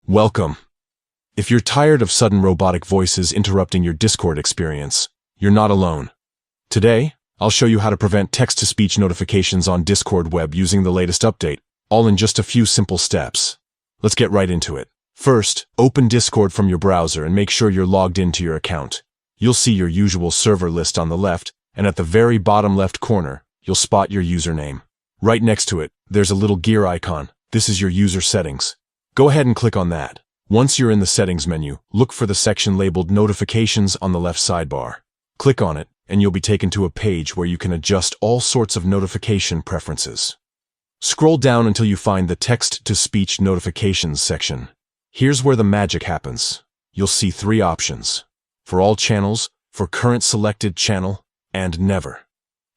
Welcome. If you're tired of sudden robotic voices interrupting your Discord experience, you're not alone. Today, I'll show you how to prevent text-to-speech notifications on Discord web using the latest update, all in just a few simple steps. Let's get right into it. First, open Discord from your browser and make sure you're logged into your account. You'll see your usual server list on the left, and at the very bottom left corner, you'll spot your username. Right next to it, there's a little gear icon. This is your user settings. Go ahead and click on that. Once you're in the settings menu, look for the section labeled Notifications on the left sidebar. Click on it, and you'll be taken to a page where you can adjust all sorts of notification preferences. Scroll down until you find the Text-to-Speech Notifications section. Here's where the magic happens. You'll see three options: for all channels, for current selected channel, and never.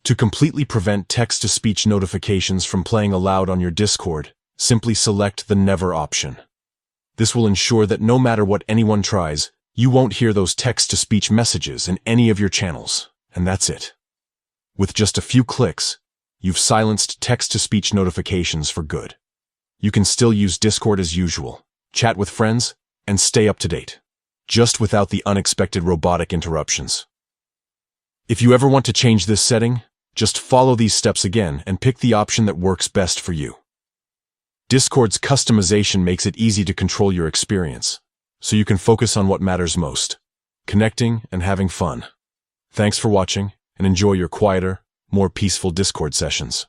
To completely prevent text-to-speech notifications from playing aloud on your Discord, simply select the Never option. This will ensure that no matter what anyone tries, you won't hear those text-to-speech messages in any of your channels. And that's it. With just a few clicks, you've silenced text-to-speech notifications for good. You can still use Discord as usual, chat with friends, and stay up to date, just without the unexpected robotic interruptions. If you ever want to change this setting, just follow these steps again and pick the option that works best for you. Discord's customization makes it easy to control your experience, so you can focus on what matters most: connecting and having fun. Thanks for watching, and enjoy your quieter, more peaceful Discord sessions.